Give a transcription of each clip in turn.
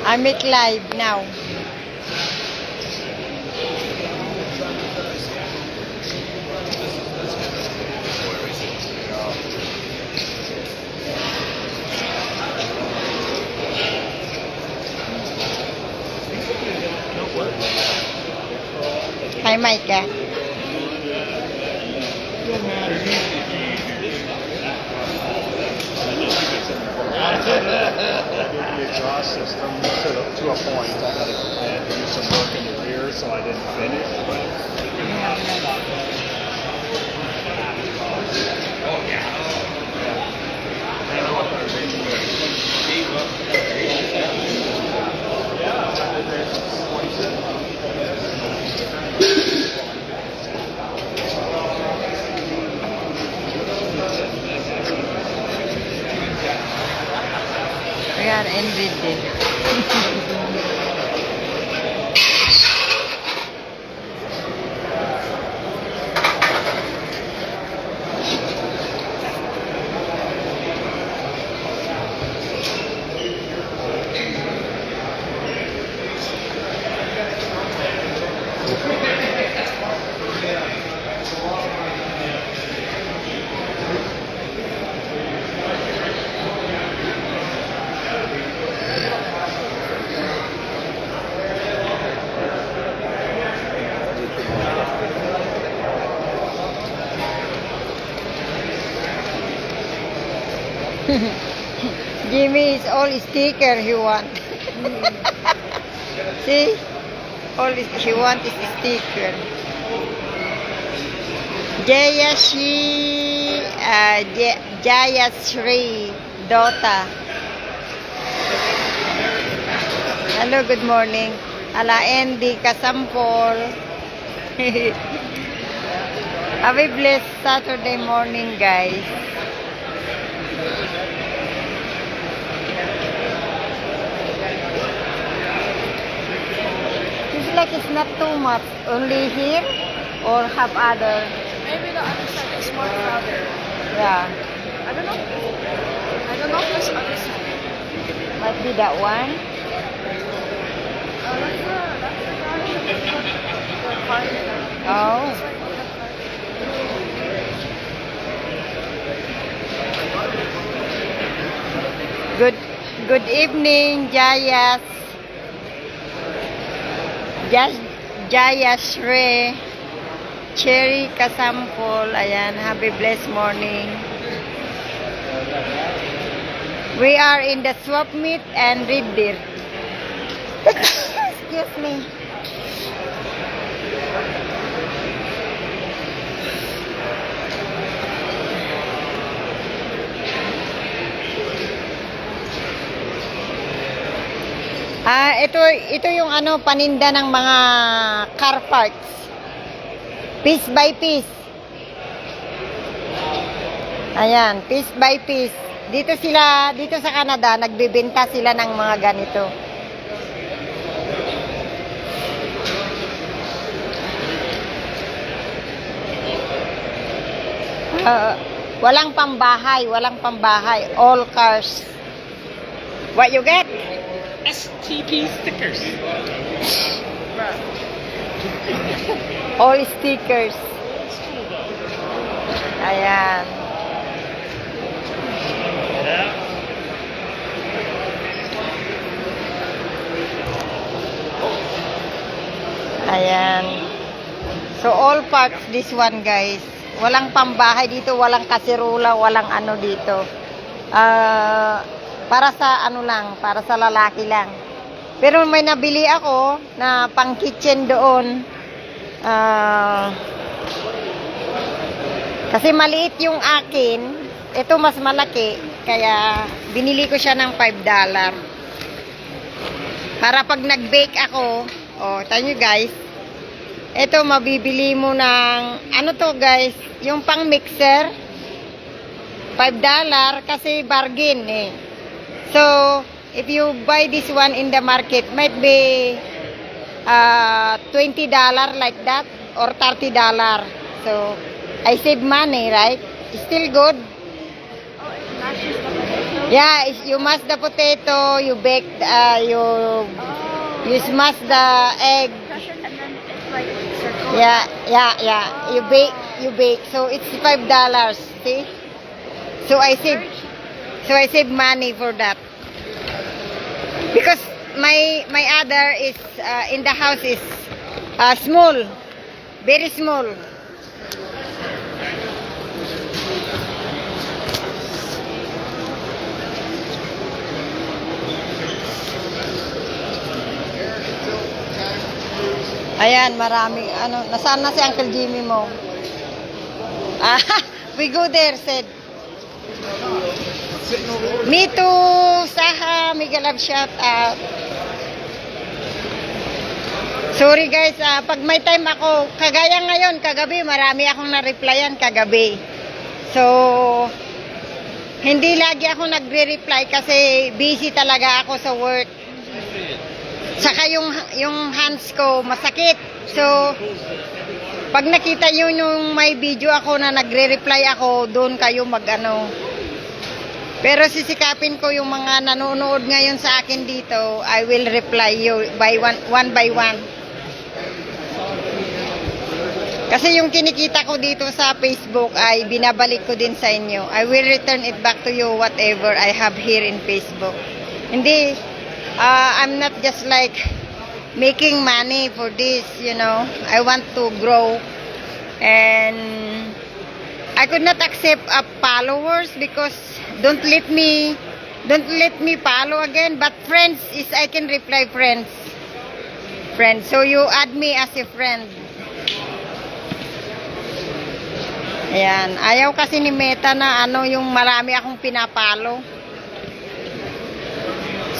I make live now. Hi, Micah. The exhaust system to a point. I had to do some work in the rear, so I didn't finish. We are ended. Jimmy is all sticker he want. See? All he want is sticker. Jayashree Dota. Hello, good morning. Ala Andy Kasampol. Have a blessed Saturday morning, guys. It's like it's not too much. Only here or have other? Maybe the other side is more crowded. Yeah. I don't know. I don't know if there's other side. Might be that one. That's the guy. Oh. Good evening, Jayashree Cherry Kasampol. Ayan, happy blessed morning. We are in the swap meet and Red Deer. Excuse me. Ito yung ano paninda ng mga car parts. Piece by piece. Ayan, piece by piece. Dito sa Canada, nagbebenta sila ng mga ganito. Walang pambahay, all cars. What you get? STP stickers. All stickers. Ayan. Ayan. So all parts this one, guys. Walang pambahay dito, walang kaserola, walang ano dito. Para sa ano lang, para sa lalaki lang. Pero may nabili ako na pang kitchen doon. Kasi maliit yung akin, ito mas malaki, kaya binili ko siya ng $5. Para pag nag-bake ako, tayo nyo guys, ito mabibili mo ng, ano to guys, yung pang mixer, $5 kasi bargain eh. So, if you buy this one in the market, might be $20 like that or $30. So, I save money, right? Still good. Oh, it matches the potatoes. Yeah, you mash the potato, you bake, you smash the egg. Crush it and then it's like circle. Yeah. You bake. So it's $5. See? So I save money for that. Because my other is in the house is small, very small. Ayan, marami. Ano, nasaan na si Uncle Jimmy mo? Ah, we go there, said. Me too, Saha, mega love shout out. Sorry guys, pag may time ako, kagaya ngayon, kagabi, marami akong na-replyan kagabi. So, hindi lagi ako nagre-reply kasi busy talaga ako sa work. Saka yung hands ko masakit. So, pag nakita nyo yung may video ako na nagre-reply ako, doon kayo mag-ano. Pero sisikapin ko yung mga nanonood ngayon sa akin dito, I will reply you by one by one. Kasi yung kinikita ko dito sa Facebook ay binabalik ko din sa inyo. I will return it back to you whatever I have here in Facebook. Hindi, I'm not just like making money for this, you know. I want to grow and I could not accept followers because don't let me follow again, but friends is I can reply friends. So you add me as a friend. Ayan, ayaw kasi ni Meta na ano yung marami akong pinapalo.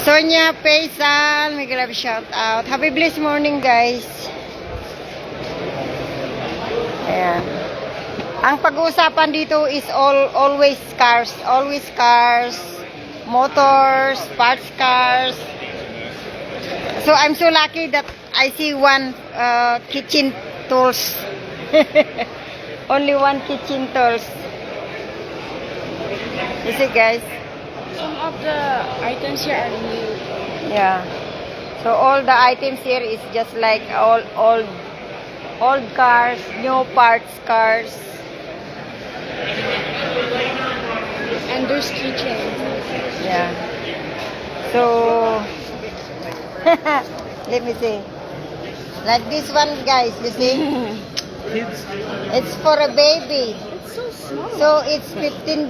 Sonia Faisal, may love shout out. Happy blessed morning guys. Ayan. Ang pag-uusapan dito is always cars, motors, parts cars. So I'm so lucky that I see one kitchen tools. Only one kitchen tools. You see guys? Some of the items here are new. Yeah. So all the items here is just like old cars, new parts cars. And there's keychains. Yeah. So let me see. Like this one guys, you see? It's for a baby. It's so small. So it's $15.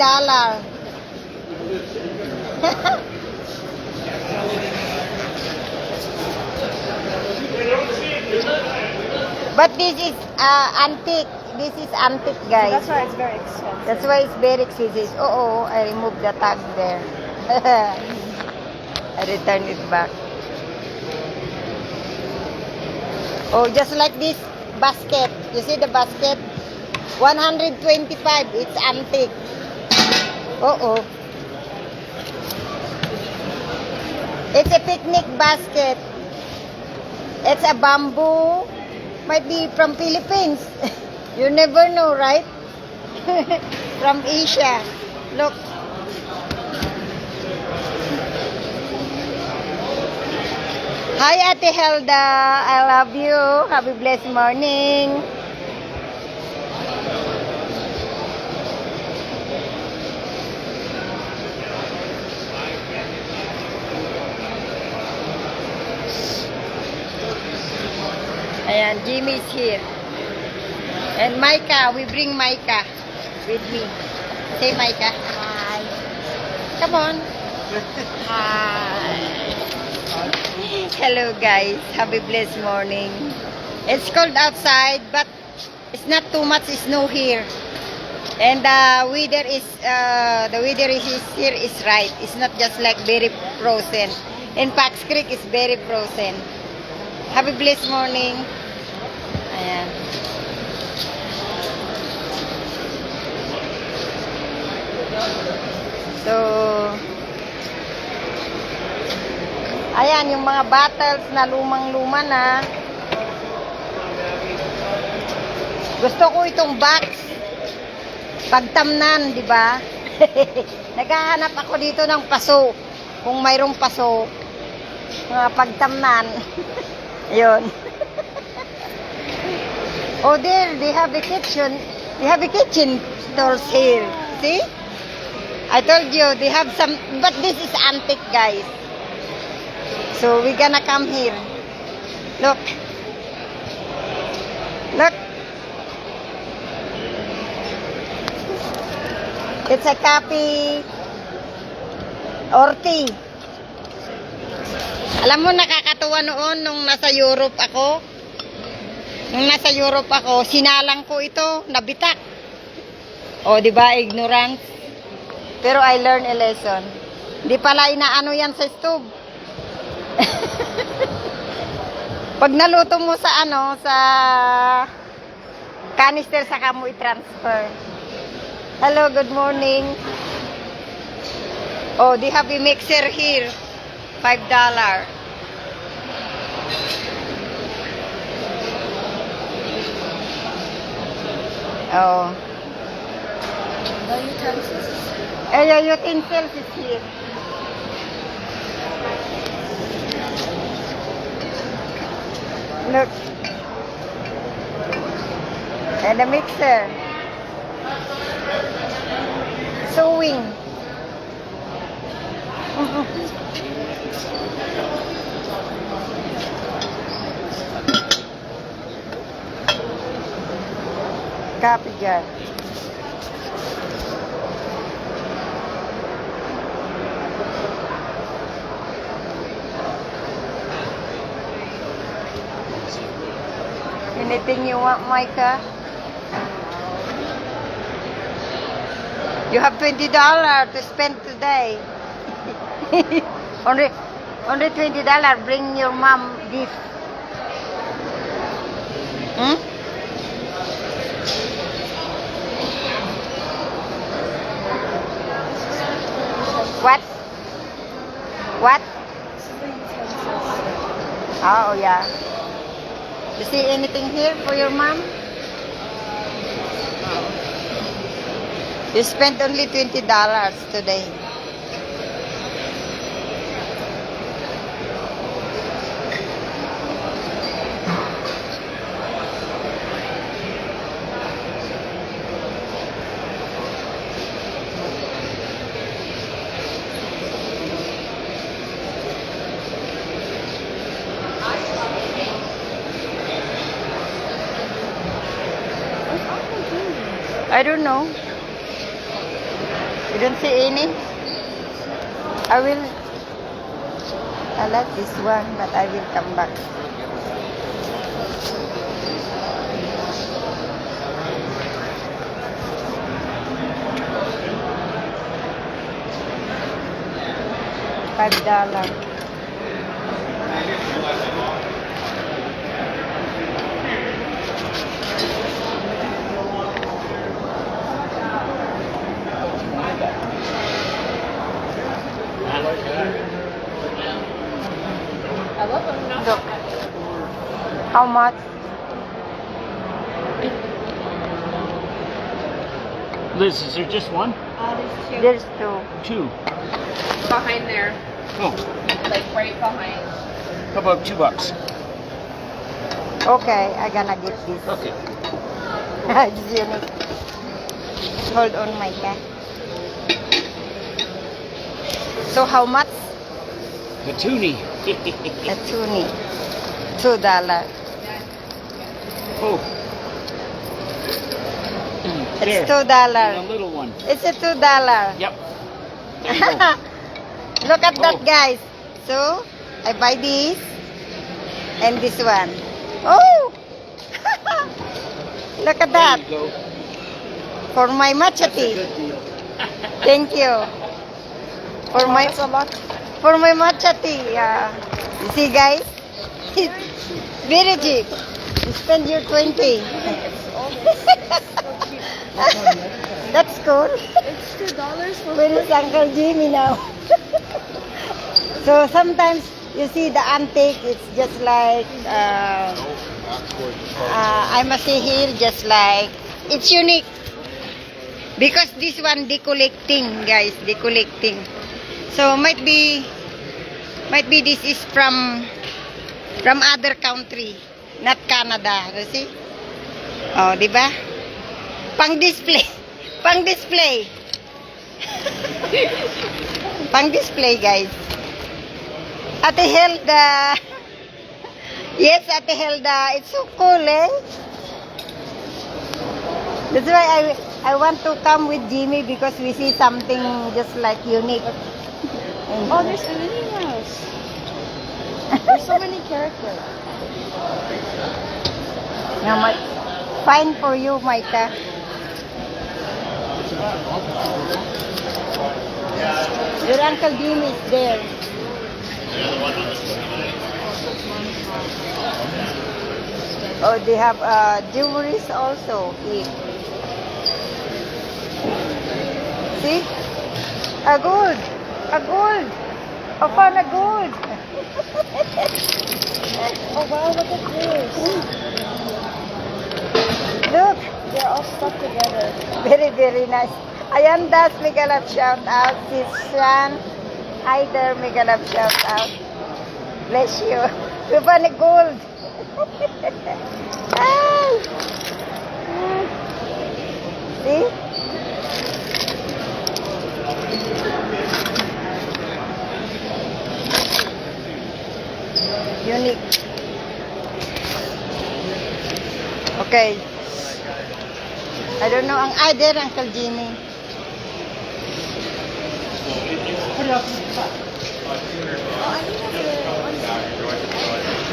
But this is antique. This is antique, guys. That's why it's very expensive. That's why it's very expensive. Oh, I removed the tag there. I return it back. Oh, just like this basket. You see the basket? 125. It's antique. Oh. It's a picnic basket. It's a bamboo. Might be from Philippines. You never know, right? From Asia. Look. Hi, Ate Helda. I love you. Happy blessed morning. Ayan, Jimmy is here. And Micah, we bring Micah with me. Say Micah. Hi. Come on. Hi. Hello guys. Happy blessed morning. It's cold outside, but it's not too much snow here. And the weather is here is right. It's not just like very frozen. In Pax Creek, it's very frozen. Happy blessed morning. Ayan. So, ayan, yung mga bottles na lumang-luma na. Gusto ko itong box. Pagtamnan, di ba? Naghahanap ako dito ng paso. Kung mayroong paso, mga pagtamnan. Yun. Oh, there, they have a kitchen. They have a kitchen stores here. See? I told you, they have some, but this is antique, guys. So, we're gonna come here. Look. Look. It's a copy or tea. Alam mo, nakakatuwa noon nung nasa Europe ako. Nung nasa Europe ako, sinalang ko ito, nabitak. O, di ba, ignorance? Pero I learned a lesson. Di pala inaano yan sa stove. Pag naluto mo sa ano, sa canister, saka mo i-transfer. Hello, good morning. Oh, they have a mixer here. $5. Oh. The utensils. Your utensils is here. Look. And a mixer. Sewing. Copy jar. Anything you want, Micah? You have $20 to spend today. only $20. Bring your mom gift. Hmm? What? What? Oh, yeah. You see anything here for your mom? You spent only $20 today. I don't know. You don't see any? I like this one, but I will come back. $5. Look. How much? Liz, is there just one? There's two. Two. Behind there. Oh, Like right behind. how about $2? Okay, I'm gonna get this. Okay. It's unique. Hold on, Micah. So how much? The toonie. A toonie. $2. Oh. It's There. $2. A little one. It's a $2. Yep. There you go. Look at that, Oh. guys. So I buy this and this one. Oh! Look at that. There you go. For my matcha That's a tea. good deal. Thank you. For my That's a lot. for my matcha tea. You see, guys? It's very cheap. You spend your 20. That's cool. It's $2 for Where is Uncle Jimmy now? So sometimes you see the antique, it's just like, I must say here, just like, it's unique. Because this one decollecting, guys, decollecting. So might be this is from other country, not Canada. You see? Oh, di ba? Pang display. Pang display. Pang display, guys. Ate Hilda. Yes, Ate Hilda. It's so cool, eh? That's why I want to come with Jimmy because we see something just like unique. Oh, there's a Minnie Mouse. There's so many characters. Now, fine for you, Maika. Your Uncle Jimmy is there. Oh, they have jewelries also here. See? A gold. A gold. I found a gold. Oh wow, look at this. Look. They're all stuck together. Very, very nice. Ayan, Das, mega love shout out. Sis Shan. Hi there, mega love shout out. Bless you. We found a gold. Ay. See? Unique. Okay. I don't know. Ang there, Uncle Jimmy.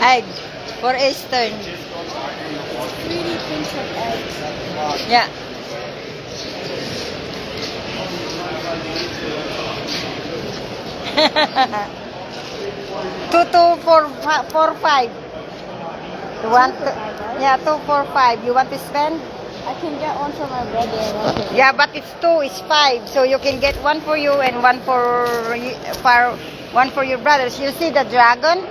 Egg for Eastern. 3D printed eggs. Yeah. Four, five. You want to, yeah, 245. You want to spend? I can get one for my brother and one for Yeah, but it's 2 is 5. So you can get one for you and one for your brothers. You see the dragon?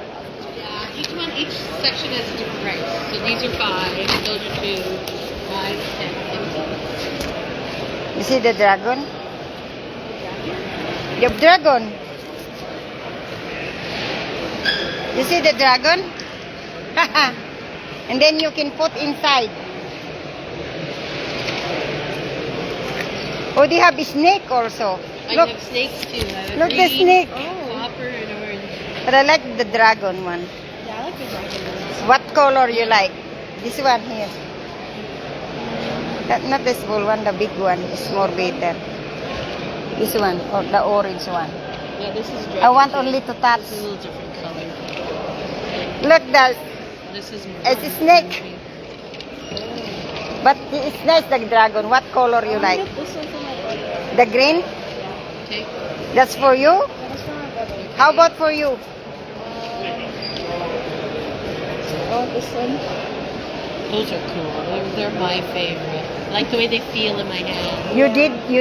Yeah, each section has a different price. So these are 5, those are 2, 5, 10, 15. You see the dragon? The dragon. You see the dragon? And then you can put inside. Oh, they have a snake also. I Look, have snakes too. I have look the green, snake. copper, and orange. But I like the dragon one. Yeah, I like the dragon ones. What color you like? This one here. Not the small one, the big one is more better. This one, or the orange one. Yeah, this is dragon. I want only to touch. This is a little different color. Look, This is more. it's a snake. But it's nice, the dragon. What color you I like? want this one for my brother. The green? Okay. That's for you? That's for my brother. How about for you? Oh, this one. Those are cool. They're my favorite. I like the way they feel in my hand. You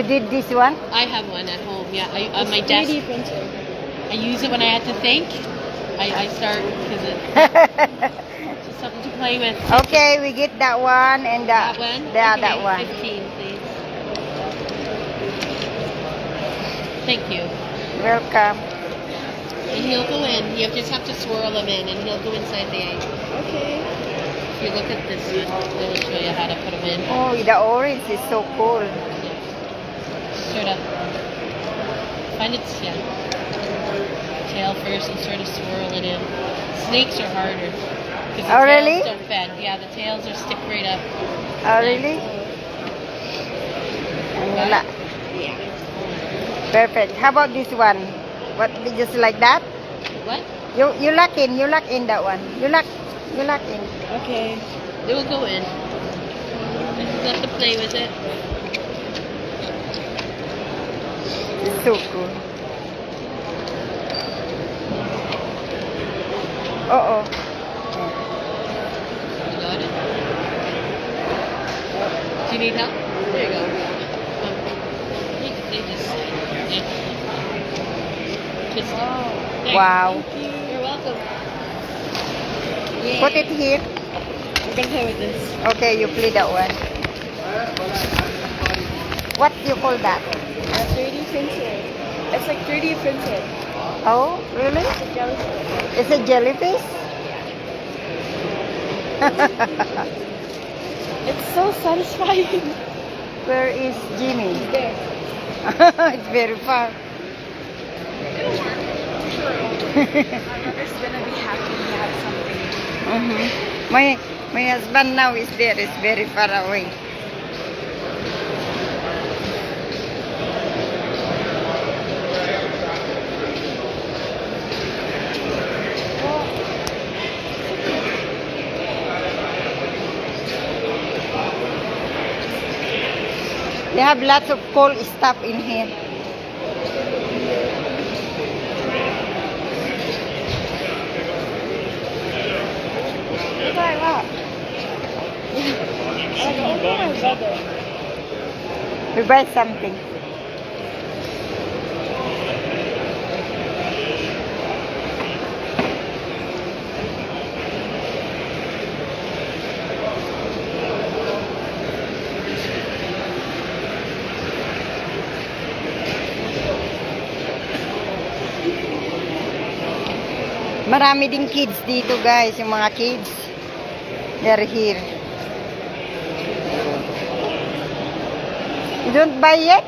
did this one? I have one at home. Yeah, on It's my 3D desk. printed. I use it when I have to think. I start because it's just something to play with. Okay, we get that one and That one? Yeah, Okay, that one. 15, please. Thank you. Welcome. And he'll go in. You just have to swirl him in, and he'll go inside the egg. Okay. If you look at this one, it'll show you how to put him in. Oh, the orange is so cool. Sort of find its tail first and sort of swirl it in. Snakes are harder. 'Cause the Oh, tails really? don't bend. Yeah, the tails are stick right up. Oh, really? Wala. Yeah. Perfect. How about this one? What, just like that? What? You lock in that one. You lock in. Okay. It will go in. You just have to play with it. It's so cool. Uh-oh. You got it? Do you need help? There you go. They just there. Wow. You're welcome. Put it here. I'm gonna play with this. Okay, you play that one. What do you call that? 3D printed. It's like 3D printed. Oh, really? It's a jellyfish. It's a jellyfish? It's so satisfying. Where is Jimmy? There. It's very far. It's gonna be happy to have something. My husband now is there. It's very far away. They have lots of cool stuff in here. Look at that. Oh my brother. We buy something. Marami ding kids dito, guys. Yung mga kids. They're here. You don't buy yet?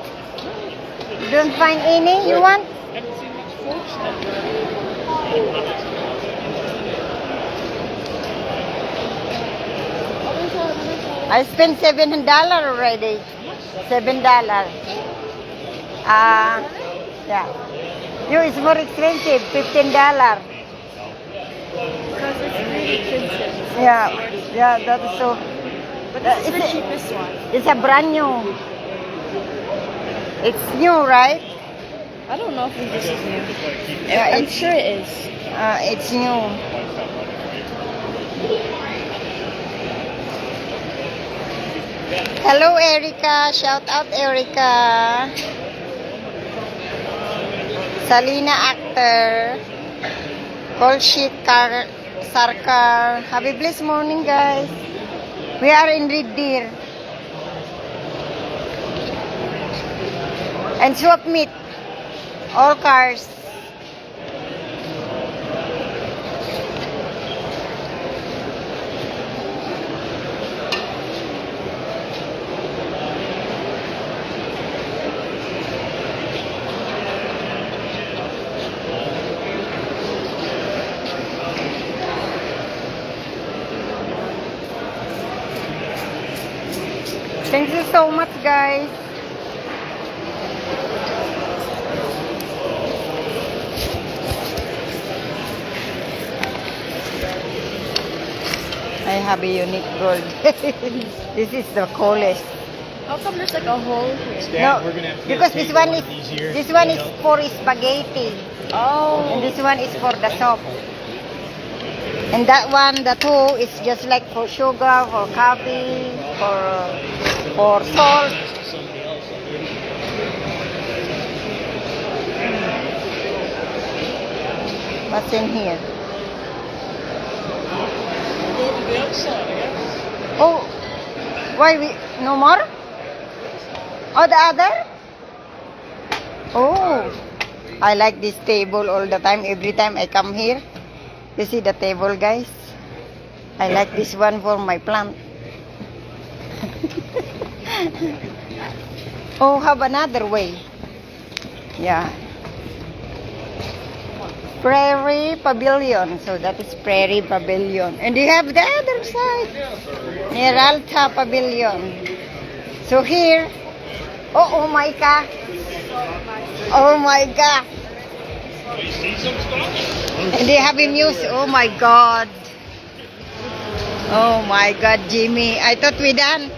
You don't find any you want? Haven't seen much folks then. I spent $7 already. $7. Yeah. You, it's more expensive. $15. Because it's 3D printed. Yeah, that's so. But this is the It's a- cheapest one. It's a brand new. It's new, right? I don't know if this is new. Yeah, I'm sure it is. It's new. Hello, Erica. Shout out, Erica. Salina Actor. Call sheet car. Sarkar. Have a blessed morning, guys. We are in Red Deer. And swap meet. All cars. Thank you so much, guys. I have a unique gold. This is the coolest. How come there's like a hole here? No, because this one is for spaghetti, Oh. and this one is for the soup. And that one, the two, is just like for sugar, for coffee, for salt. What's in here? Go to the outside, I guess. Oh, why we no more? Oh, the other? Oh, I like this table all the time. Every time I come here, you see the table, guys. I like this one for my plant. Oh, have another way. Yeah. Prairie Pavilion. So that is Prairie Pavilion. And you have the other side. Neralta Pavilion. So here, oh my God. Oh my God. And they have a music. Oh my God. Oh my God, Jimmy. I thought we done.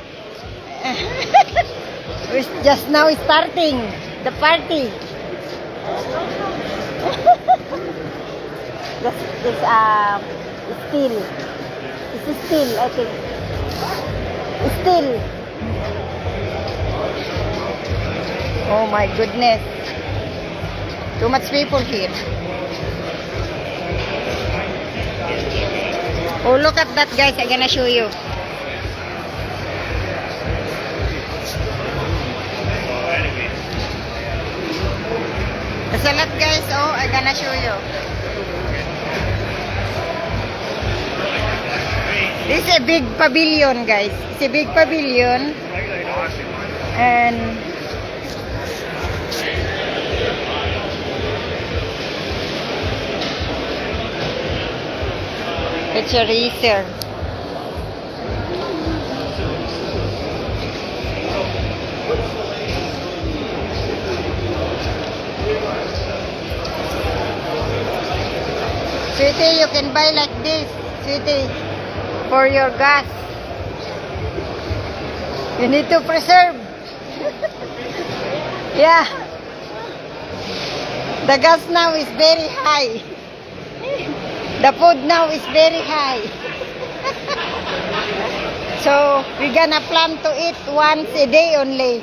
We're just now starting the party. This is steel. This is steel, I think. Steel. Oh my goodness. Too much people here. Oh, look at that, guys. I'm gonna show you. There's a lot, guys. Oh, I'm gonna show you. This is a big pavilion, guys. It's a big pavilion. And it's a racer. Sweetie, you can buy like this, sweetie, for your gas. You need to preserve. Yeah. The gas now is very high. The food now is very high. So, we're gonna plan to eat once a day only.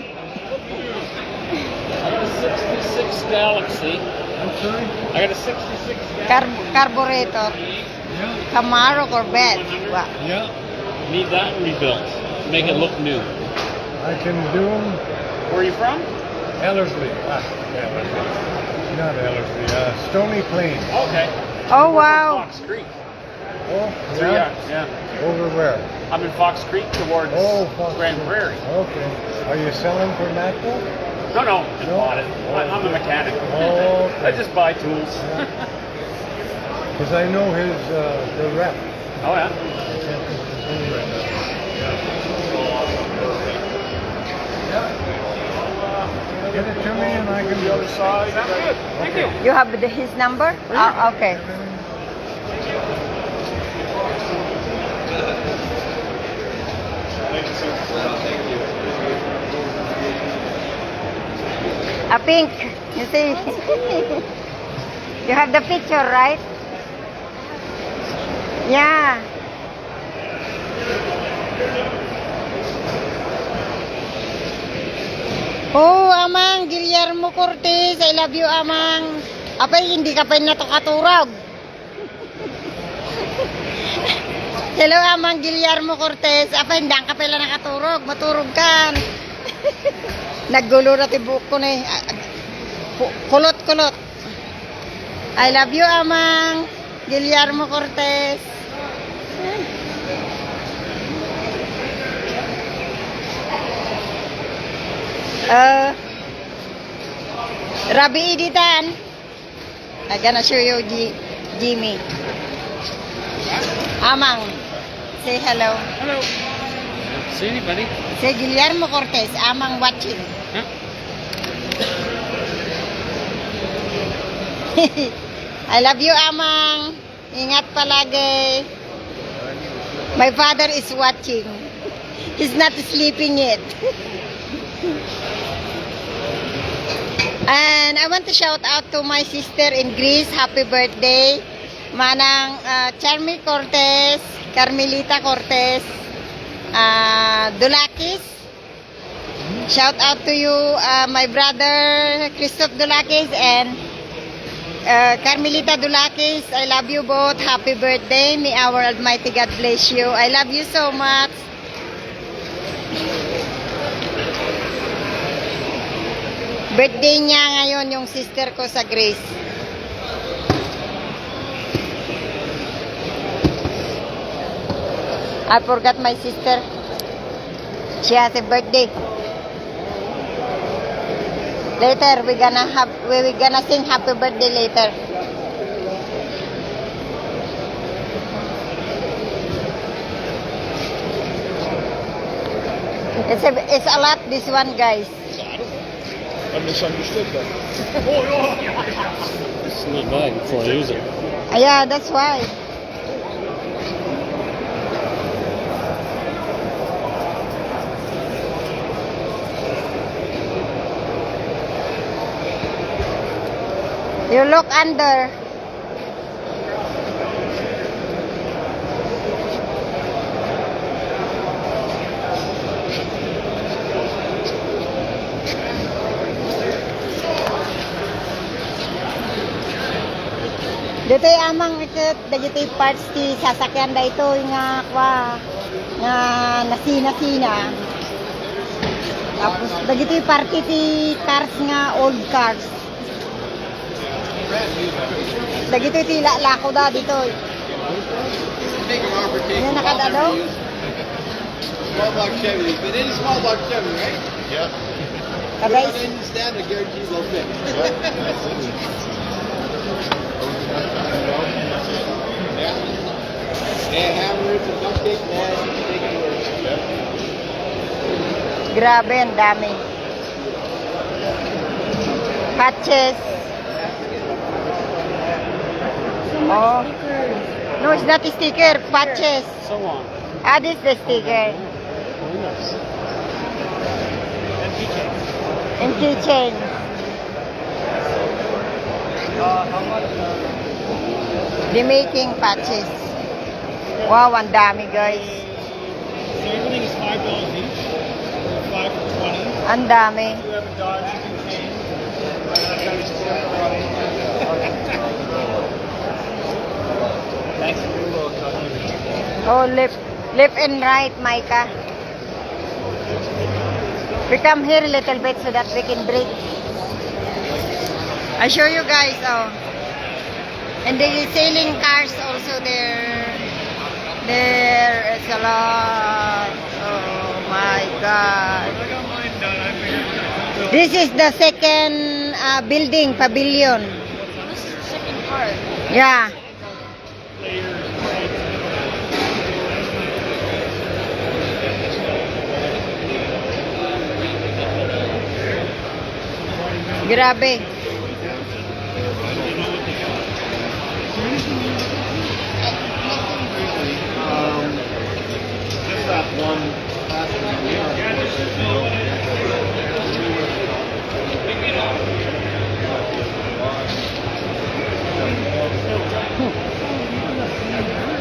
I got a 66 Galaxy. I'm sorry? I got a 66 Galaxy. Carburetor. Yeah. Camaro Corvette. Wow. Yeah. Need that rebuilt. Make it look new. I can do them. Where are you from? Ellerslie. Ellerslie. Not Ellerslie. Stony Plain. Okay. Oh, wow. Fox Creek. Oh, So yeah. Over where? I'm in Fox Creek towards Fox Grand Creek. Prairie. Okay. Are you selling for Matco? No, just No? bought it. I'm a mechanic. Oh, okay. I just buy tools. Because I know his, the rep. Oh yeah. Get it to me and I can The other side. Sounds good. Thank you. You have his number? Okay. A pink. You see? You have the picture, right? Yeah. Oh, Amang, Guillermo Cortez. I love you, Amang. Apay, hindi ka pa natukaturog. Hello, Amang Guillermo Cortez. Apay, hindi ka pala nakaturog. Maturog ka. Naggulo na tibuk ko na eh. Kulot-kulot. I love you, Amang Guillermo Cortez. Rabi Editan. I'm gonna show you Jimmy. Amang, say hello. Hello. See anybody? Say Guillermo Cortez. Amang watching. Huh? I love you, Amang. Ingat palagi. My father is watching. He's not sleeping yet. And I want to shout out to my sister in Greece. Happy birthday. Manang Charmy Cortez, Carmelita Cortez, Dulakis. Shout out to you, my brother Christoph Dulakis and Carmelita Dulakis. I love you both. Happy birthday. May our Almighty God bless you. I love you so much. Birthday niya ngayon yung sister ko sa Grace. I forgot my sister. She has a birthday. Later we're gonna sing happy birthday later. It's a lot, this one, guys. I misunderstood that. It's not bad before I use it. Yeah, that's why. You look under. Dito amang ikot dagiti parts ti sasakyan da ito nga nga nasina-sina. Tapos dagiti party ti cars nga old cars. Lagi ito tila lako da dito. Ano nakadado? Small block Chevy. Been in a small block Chevy, right? Yeah. Kabay. Put in the stand, I guarantee they'll fit. Yeah. And hammer it, and duct tape, man, you can take it to work. Grabe, ang dami. Patches. Oh. No, it's not a sticker. Patches. So on. Ah, this is the sticker. Very nice. And keychain. The making patches. Wow, ang dami guys. So everything is $5 each. 5 for 20. Ang dami. You have a Dodge you can change. Thanks. Oh, left and right, Micah. We come here a little bit so that we can breathe. I show you guys, oh. And they selling cars also there. There is a lot. Oh my God. This is the second building, pavilion. This is the second part. Yeah. Grabe. Just that one.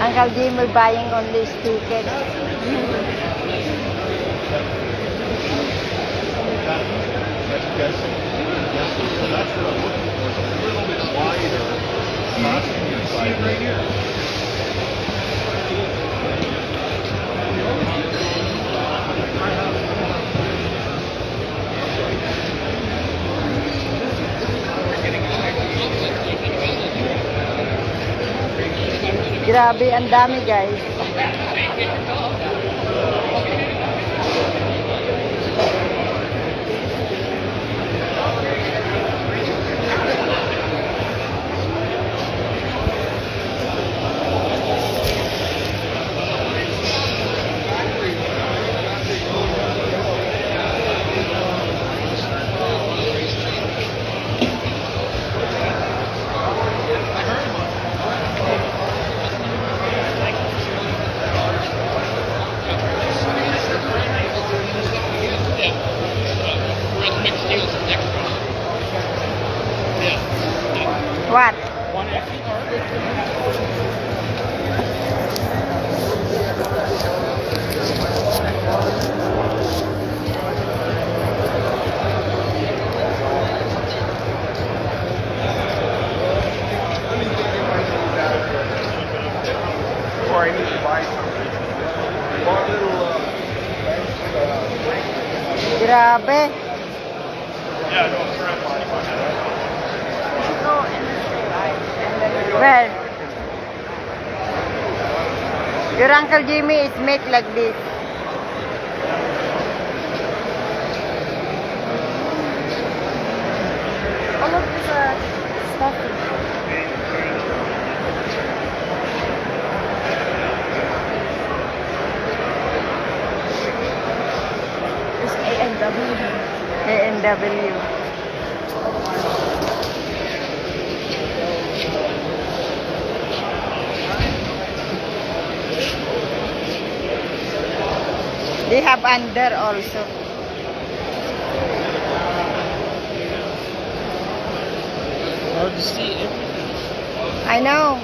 Uncle Jimmy buying only stickers. Grabe, ang dami guys. What? Or I need to buy something. One little Grabe. yeah, no, it's around 25. Go in this way, right? And then we go. Well, your Uncle Jimmy is make like this. Oh, look, there's a stuffing. There's A&W here. A&W. They have under also. Hard to see everything. I know.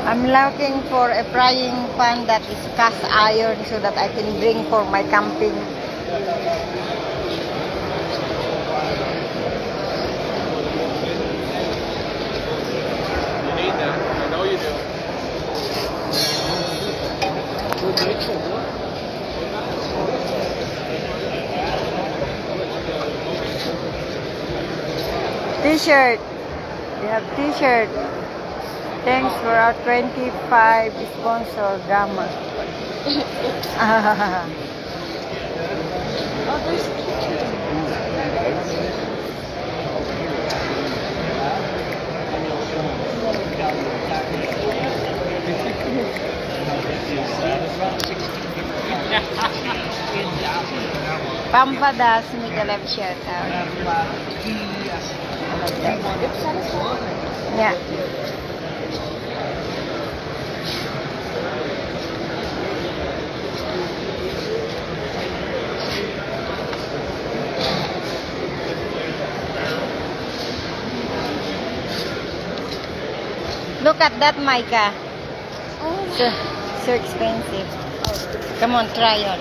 I'm looking for a frying pan that is cast iron so that I can bring for my camping. You need that. I know you do. T-shirt. We have T-shirt. Thanks for our 25 sponsor, Gamma. Oh, there's kitchen. Pampadas, Mikalep shirt out. It's satisfying. Yeah. Look at that, Micah. Oh, So expensive. Come on, try on.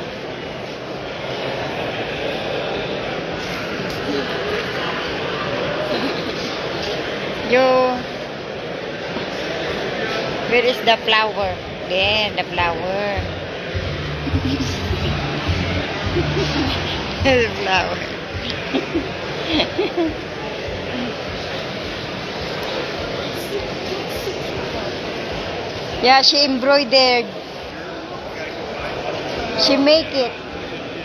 Where is the flower? There, the flower. The flower. Yeah, she embroidered. She make it.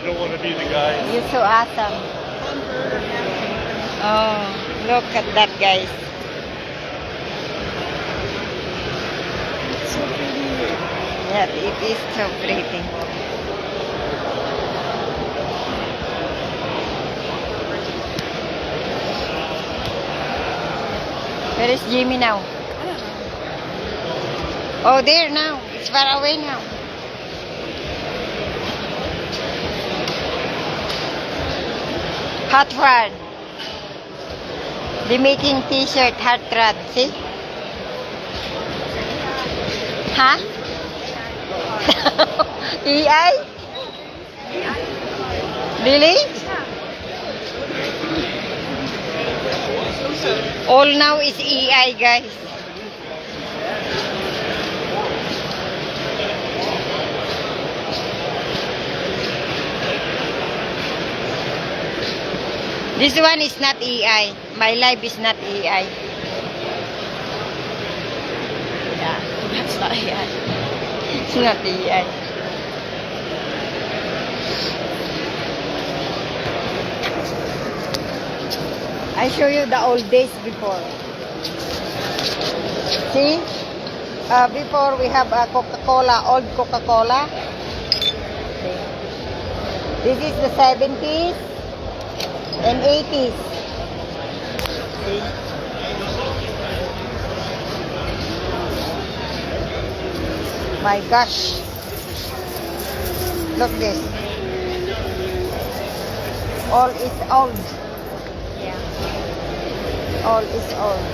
You don't want to be the guy. You're so awesome. Oh, look at that, guys. so pretty. Yeah, it is so pretty. Where is Jimmy now? I don't know. Oh, there now. It's far away now. Hot rod. They making t-shirt hot rod. See? Huh? EI? Really? All now is EI, guys. This one is not EI. My life is not EI. Yeah, that's not EI. It's not EI. I show you the old days before. See? Before we have a Coca-Cola, old Coca-Cola. This is the 70s and 80s. See? My gosh. Look this. All is old. Yeah. All is old.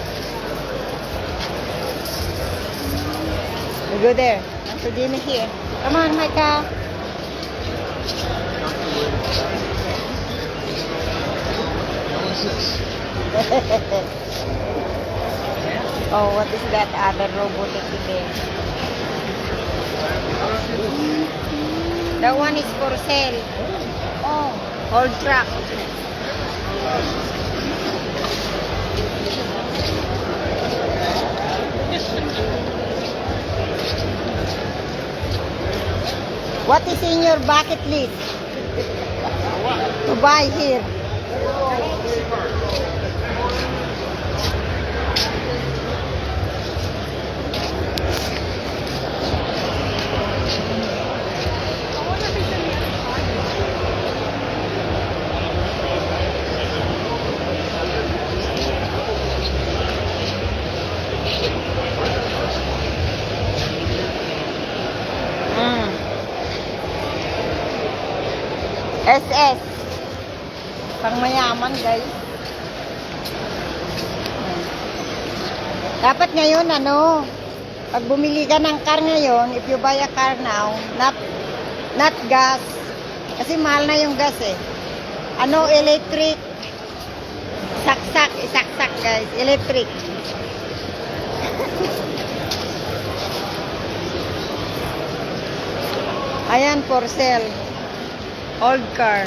We go there. Uncle Jimmy here. Come on, Micah. Oh, what is that other robot over there? That one is for sale. Oh, whole truck. What is in your bucket list? To buy here. SS. Pang mayaman, guys. Dapat ngayon, pag bumili ka ng car ngayon, if you buy a car now, not gas. Kasi mahal na yung gas eh. Electric. Isaksak, guys. Electric. Ayan, for sale. Old car.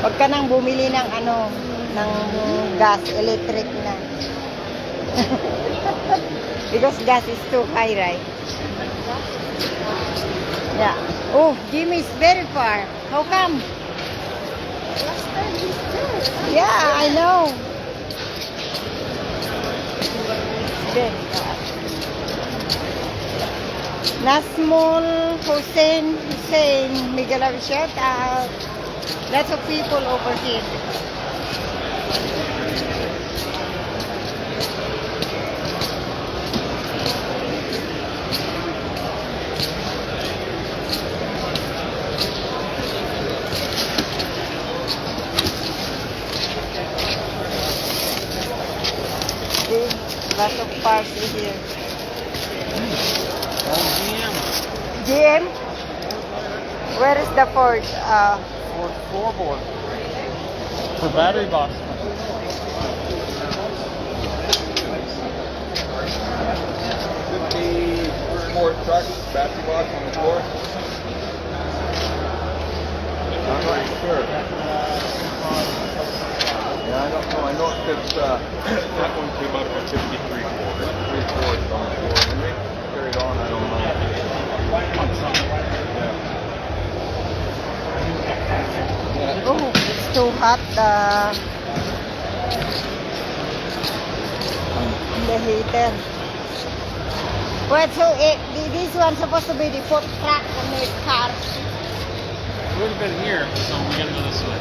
Huwag ka nang bumili ng ano, ng gas, electric na. Because gas is too high, right? Yeah. Oh, Jimmy is very far. How come? Last time he's dead. Yeah, I know. Very far. Nasmul Hussein, Miguel, shout out. Lots of people over here. See, lots of parks here. GM? Where is the Ford? Floorboard. For battery box. More trucks, battery box on the floor. I'm not sure. Yeah, I don't know. I know it's that one came out at 53 quarters. 3 quarters on the floor. When they carried on, I don't know. Oh, it's too hot. The heater. Wait, so this one's supposed to be the food truck and the car. We would have been here, so we gotta go this way.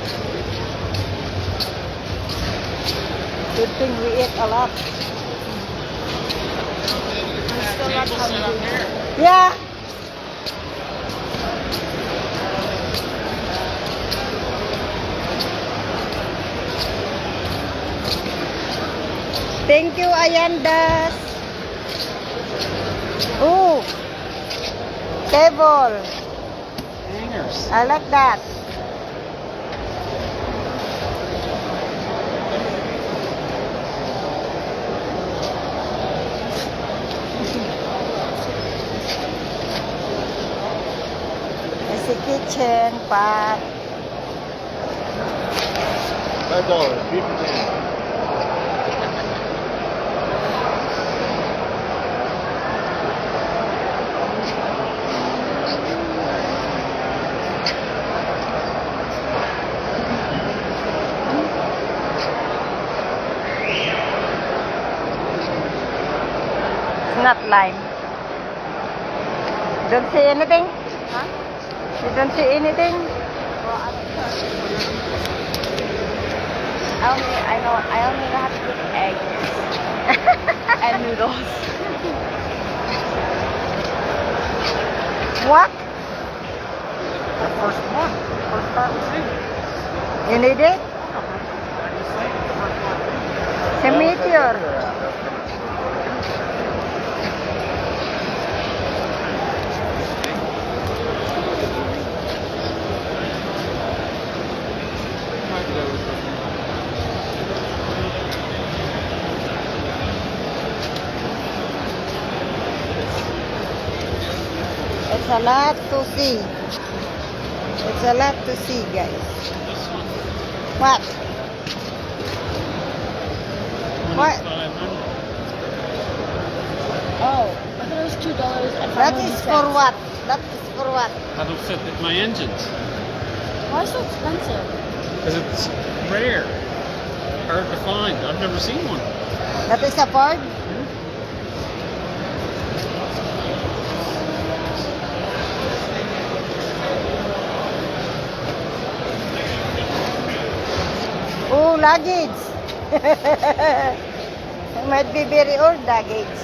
Good thing we eat a lot. Table set up here. Yeah. Thank you, Ayandas. Oh, table. Hangers. I like that. It's a kitchen, pot. $5. Beef and ham. It's not lime. Don't see anything? Huh? You don't see anything? Well, I only know how to cook eggs and noodles. What? The first one. First time we see it. You need it? I just think the first one. It's a meteor. It's a lot to see. It's a lot to see, guys. This one. What? What? 500. Oh, I thought it was $2 and That is for what? That is for what? That'll fit my engines. Why so expensive? Because it's rare. Hard to find. I've never seen one. That is a Ford? Oh, luggage. It might be very old luggage.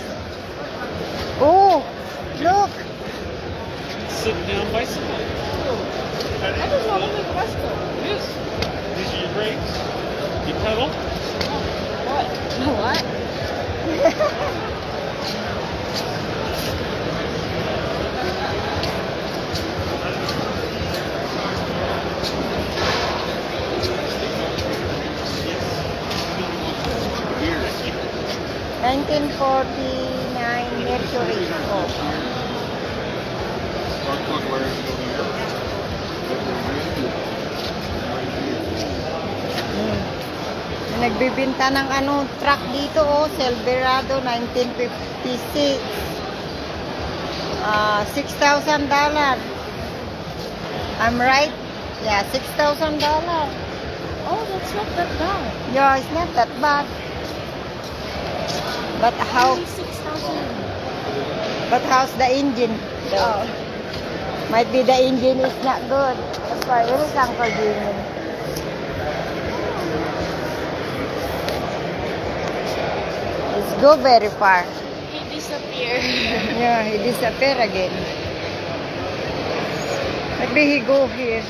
Oh, look. Sitting down bicycle. I just want to make a bicycle. It is. These are your brakes. You pedal. What? What? Years. 1949 Mercury. Oh. wires go here. May nagbibinta ng truck dito, Silverado 1956. $6,000. I'm right? Yeah, $6,000. Oh, that's not that bad. Yeah, it's not that bad. But Only 6,000. how's the engine? Oh. Might be the engine is not good. That's why it is Uncle Jimmy. Let's go very far. He disappeared. Yeah, he disappeared again. Maybe he go here.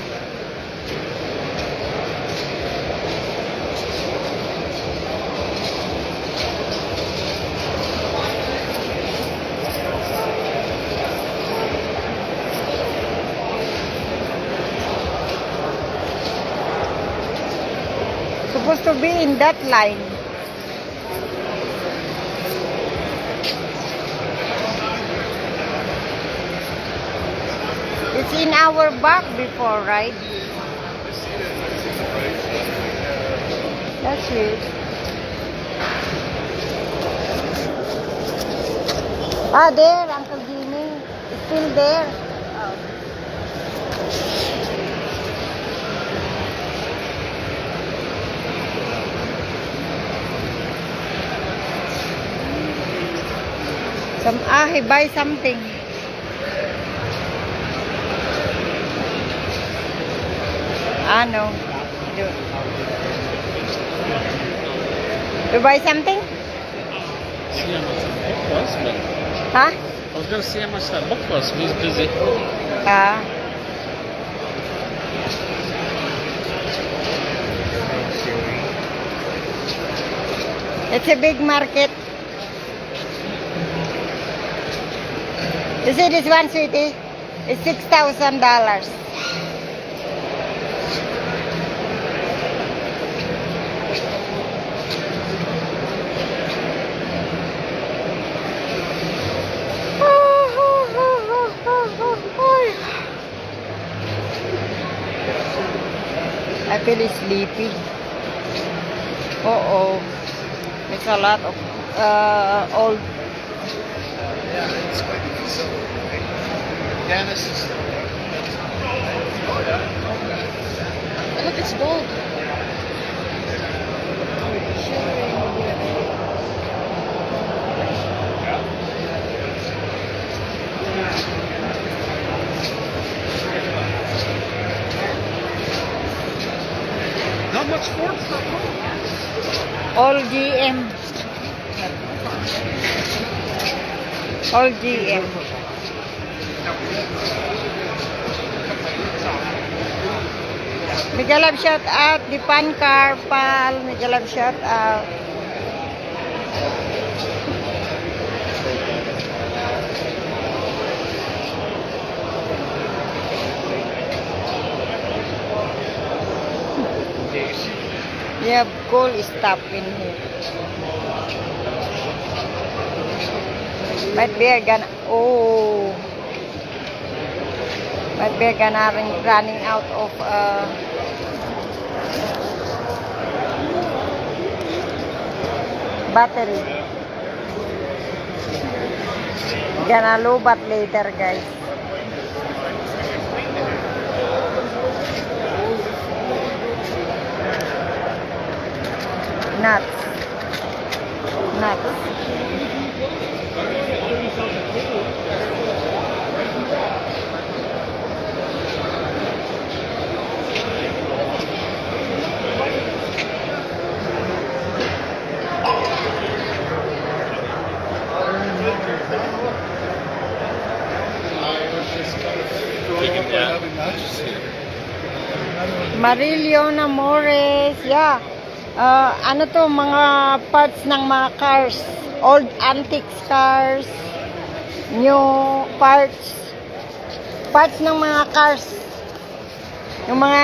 Supposed to be in that line. It's in our back before, right? That's it. There, Uncle Jimmy. It's still there. He buy something. No. You buy something? See how much that book was, but Huh? I was going to see how much that book was. He was busy. It's a big market. You see this one, sweetie? It's $6,000. I feel sleepy. There's a lot of old. Yeah, it's quite a facility, right? Dennis is still there. Oh, yeah. Look, it's gold. Not much Ford stuff. All GM. All GM. Mega love shout out the Pan Car Pal. Mega love shout out. We have coal stuff in here. Might be gonna might be gonna running out of battery. Gonna low bat later, guys. Nuts. Marilio Namores, yeah. Ano to, mga parts ng mga cars, old antiques cars, new parts ng mga cars, yung mga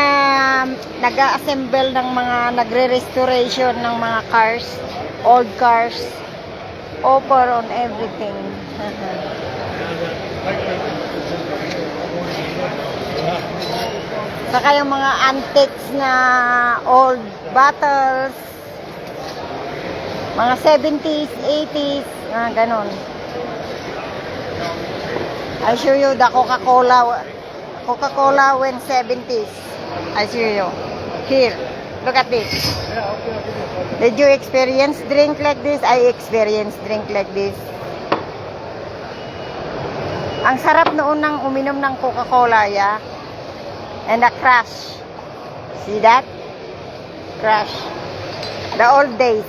nag-assemble ng mga nagre-restoration ng mga cars, old cars, offer on everything. Saka yung mga antiques na old bottles. Mga 70s, 80s, ganon. I show you the Coca-Cola. Coca-Cola when 70s. I show you. Here. Look at this. Did you experience drink like this? I experienced drink like this. Ang sarap noon ng uminom ng Coca-Cola, yeah? And a Crush. See that? Crush. The old days.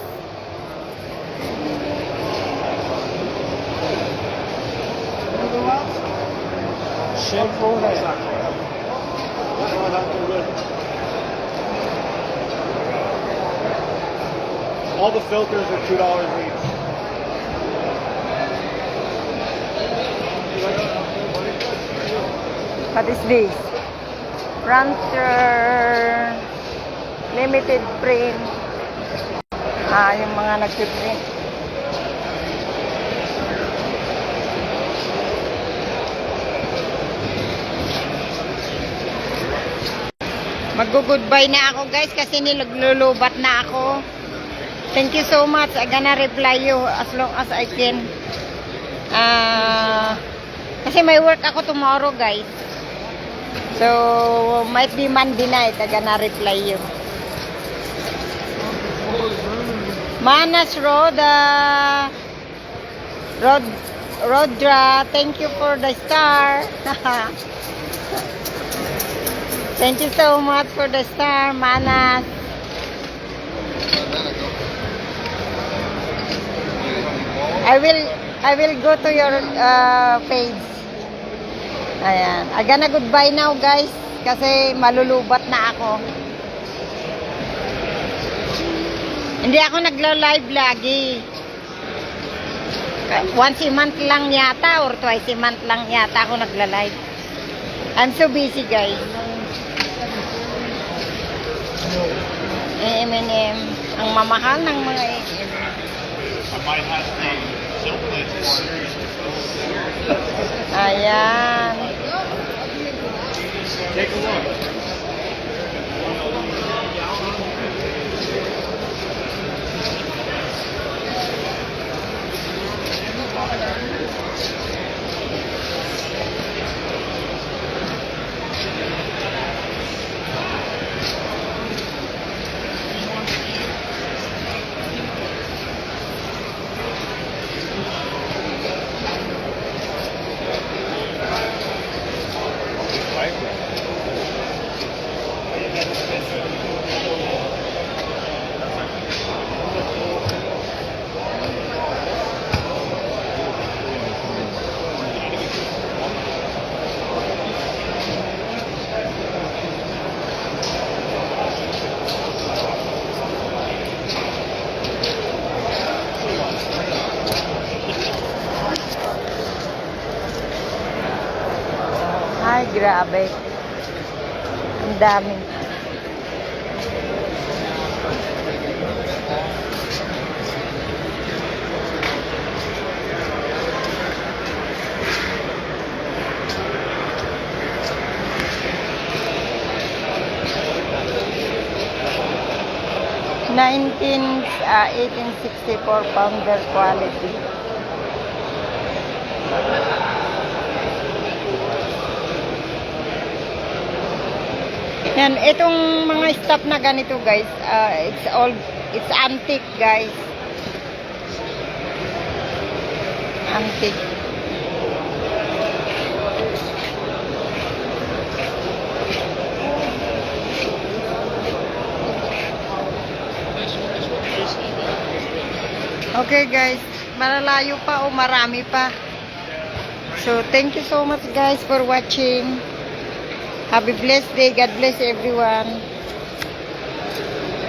All the filters are $2 each. What is this? Frontier limited print. Yung mga nag-print. Mag-goodbye na ako guys kasi nilulubat na ako. Thank you so much. I'm gonna reply you as long as I can. Kasi may work ako tomorrow guys. So, might be Monday night. I'm gonna reply you. Manas Rodra, thank you for the star. Thank you so much for the star, Manas. I will go to your page. Ayan. I'm gonna goodbye now, guys. Kasi malulubat na ako. Hindi ako nagla-live lagi. Once a month lang yata or twice a month lang yata ako nagla-live. I'm so busy, guys. M&M. Ang mamahal ng mga M&M. I might have some silk plates. Ayan. Take a look. Ay, grabe. Ang dami. $1864 pounder quality. Yan, itong mga stuff na ganito guys, it's antique guys. Antique. Okay guys, malalayo pa o marami pa. So thank you so much guys for watching. Have a blessed day. God bless everyone.